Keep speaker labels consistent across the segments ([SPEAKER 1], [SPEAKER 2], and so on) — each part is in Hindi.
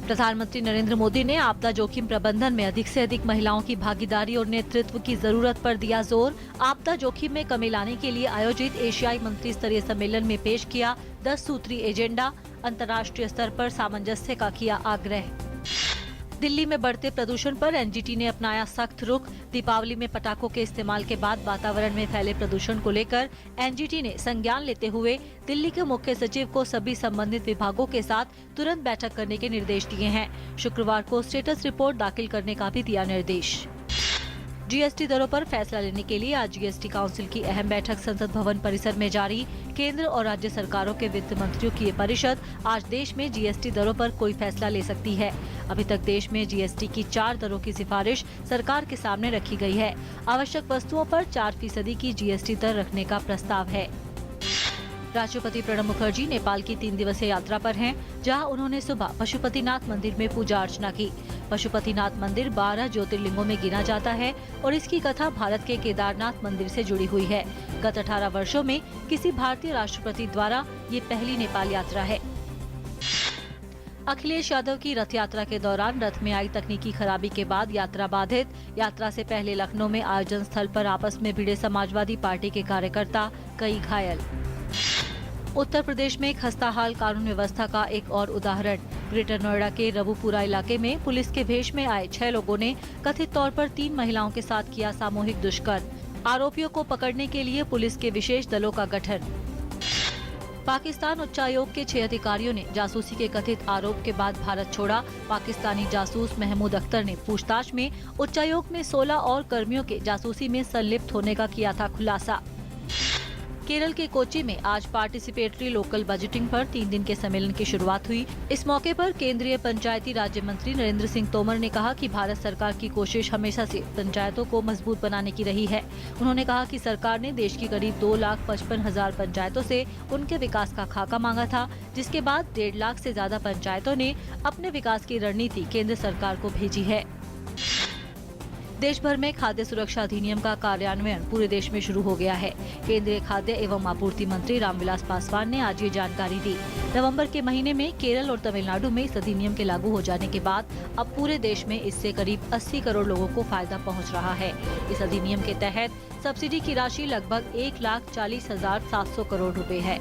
[SPEAKER 1] प्रधानमंत्री नरेंद्र मोदी ने आपदा जोखिम प्रबंधन में अधिक से अधिक महिलाओं की भागीदारी और नेतृत्व की जरूरत पर दिया जोर। आपदा जोखिम में कमी लाने के लिए आयोजित एशियाई मंत्री स्तरीय सम्मेलन में पेश किया 10 सूत्री एजेंडा। अंतर्राष्ट्रीय स्तर पर सामंजस्य का किया आग्रह। दिल्ली में बढ़ते प्रदूषण पर एनजीटी ने अपनाया सख्त रुख। दीपावली में पटाखों के इस्तेमाल के बाद वातावरण में फैले प्रदूषण को लेकर एनजीटी ने संज्ञान लेते हुए दिल्ली के मुख्य सचिव को सभी संबंधित विभागों के साथ तुरंत बैठक करने के निर्देश दिए हैं। शुक्रवार को स्टेटस रिपोर्ट दाखिल करने का भी दिया निर्देश। जीएसटी दरों पर फैसला लेने के लिए आज जीएसटी काउंसिल की अहम बैठक संसद भवन परिसर में जारी। केंद्र और राज्य सरकारों के वित्त मंत्रियों की ये परिषद आज देश में जीएसटी दरों पर कोई फैसला ले सकती है। अभी तक देश में जीएसटी की 4 दरों की सिफारिश सरकार के सामने रखी गई है। आवश्यक वस्तुओं पर 4% की जीएसटी दर रखने का प्रस्ताव है। राष्ट्रपति प्रणब मुखर्जी नेपाल की 3 दिवसीय यात्रा पर हैं, जहां उन्होंने सुबह पशुपतिनाथ मंदिर में पूजा अर्चना की। पशुपतिनाथ मंदिर 12 ज्योतिर्लिंगों में गिना जाता है और इसकी कथा भारत के केदारनाथ मंदिर से जुड़ी हुई है। गत 18 वर्षों में किसी भारतीय राष्ट्रपति द्वारा ये पहली नेपाल यात्रा है। अखिलेश यादव की रथ यात्रा के दौरान रथ में आई तकनीकी खराबी के बाद यात्रा बाधित। यात्रा से पहले लखनऊ में आयोजन स्थल पर आपस में भिड़े समाजवादी पार्टी के कार्यकर्ता, कई घायल। उत्तर प्रदेश में खस्ताहाल कानून व्यवस्था का एक और उदाहरण। ग्रेटर नोएडा के रबुपुरा इलाके में पुलिस के भेष में आए 6 लोगों ने कथित तौर पर 3 महिलाओं के साथ किया सामूहिक दुष्कर्म। आरोपियों को पकड़ने के लिए पुलिस के विशेष दलों का गठन। पाकिस्तान उच्चायोग के 6 अधिकारियों ने जासूसी के कथित आरोप के बाद भारत छोड़ा। पाकिस्तानी जासूस महमूद अख्तर ने पूछताछ में उच्चायोग में 16 और कर्मियों के जासूसी में संलिप्त होने का किया था खुलासा। केरल के कोच्चि में आज पार्टिसिपेटरी लोकल बजटिंग पर 3 दिन के सम्मेलन की शुरुआत हुई। इस मौके पर केंद्रीय पंचायती राज्य मंत्री नरेंद्र सिंह तोमर ने कहा कि भारत सरकार की कोशिश हमेशा से पंचायतों को मजबूत बनाने की रही है। उन्होंने कहा कि सरकार ने देश की करीब 2,55,000 पंचायतों से उनके विकास का खाका मांगा था, जिसके बाद 1.5 लाख से ज्यादा पंचायतों ने अपने विकास की रणनीति केंद्र सरकार को भेजी है। देश भर में खाद्य सुरक्षा अधिनियम का कार्यान्वयन पूरे देश में शुरू हो गया है। केंद्रीय खाद्य एवं आपूर्ति मंत्री रामविलास पासवान ने आज ये जानकारी दी। नवंबर के महीने में केरल और तमिलनाडु में इस अधिनियम के लागू हो जाने के बाद अब पूरे देश में इससे करीब 80 करोड़ लोगों को फायदा पहुंच रहा है। इस अधिनियम के तहत सब्सिडी की राशि लगभग 1,40,700 करोड़ रुपए है।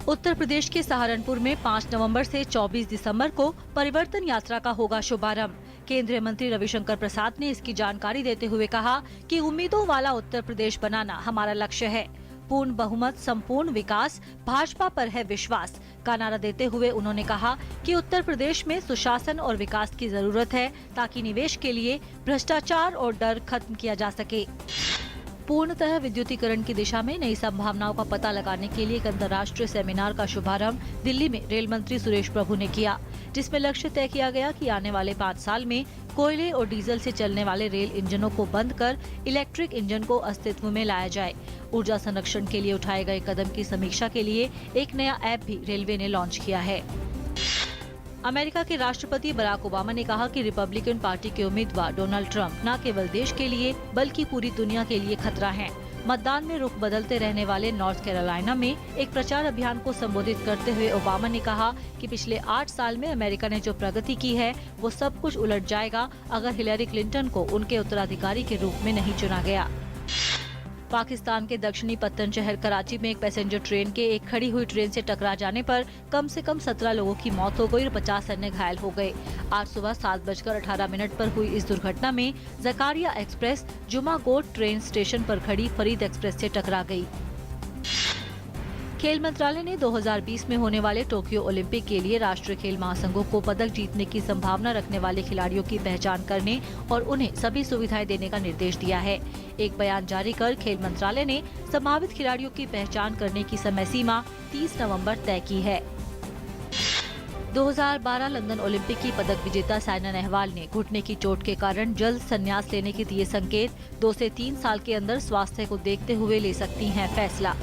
[SPEAKER 1] उत्तर प्रदेश के सहारनपुर में 5 नवंबर से 24 दिसंबर को परिवर्तन यात्रा का होगा शुभारंभ। केंद्रीय मंत्री रविशंकर प्रसाद ने इसकी जानकारी देते हुए कहा कि उम्मीदों वाला उत्तर प्रदेश बनाना हमारा लक्ष्य है। पूर्ण बहुमत, संपूर्ण विकास, भाजपा पर है विश्वास का नारा देते हुए उन्होंने कहा कि उत्तर प्रदेश में सुशासन और विकास की जरूरत है, ताकि निवेश के लिए भ्रष्टाचार और डर खत्म किया जा सके। पूर्णतः विद्युतीकरण की दिशा में नई संभावनाओं का पता लगाने के लिए एक अंतर्राष्ट्रीय सेमिनार का शुभारंभ दिल्ली में रेल मंत्री सुरेश प्रभु ने किया, जिसमें लक्ष्य तय किया गया कि आने वाले 5 साल में कोयले और डीजल से चलने वाले रेल इंजनों को बंद कर इलेक्ट्रिक इंजन को अस्तित्व में लाया जाए। ऊर्जा संरक्षण के लिए उठाए गए कदम की समीक्षा के लिए एक नया ऐप भी रेलवे ने लॉन्च किया है। अमेरिका के राष्ट्रपति बराक ओबामा ने कहा कि रिपब्लिकन पार्टी के उम्मीदवार डोनाल्ड ट्रंप न केवल देश के लिए बल्कि पूरी दुनिया के लिए खतरा हैं। मतदान में रुख बदलते रहने वाले नॉर्थ कैरोलिना में एक प्रचार अभियान को संबोधित करते हुए ओबामा ने कहा कि पिछले 8 साल में अमेरिका ने जो प्रगति की है वो सब कुछ उलट जाएगा अगर हिलेरी क्लिंटन को उनके उत्तराधिकारी के रूप में नहीं चुना गया। पाकिस्तान के दक्षिणी पत्तन शहर कराची में एक पैसेंजर ट्रेन के एक खड़ी हुई ट्रेन से टकरा जाने पर कम से कम 17 लोगों की मौत हो गई और 50 अन्य घायल हो गए। आज सुबह 7:18 पर हुई इस दुर्घटना में जकारिया एक्सप्रेस जुमागोट ट्रेन स्टेशन पर खड़ी फरीद एक्सप्रेस से टकरा गई। खेल मंत्रालय ने 2020 में होने वाले टोक्यो ओलंपिक के लिए राष्ट्रीय खेल महासंघों को पदक जीतने की संभावना रखने वाले खिलाड़ियों की पहचान करने और उन्हें सभी सुविधाएं देने का निर्देश दिया है। एक बयान जारी कर खेल मंत्रालय ने संभावित खिलाड़ियों की पहचान करने की समय सीमा 30 नवंबर तय की है। 2012 लंदन ओलंपिक की पदक विजेता साइना नेहवाल ने घुटने की चोट के कारण जल्द संन्यास लेने के दिए संकेत। 2 से 3 साल के अंदर स्वास्थ्य को देखते हुए ले सकती हैं फैसला।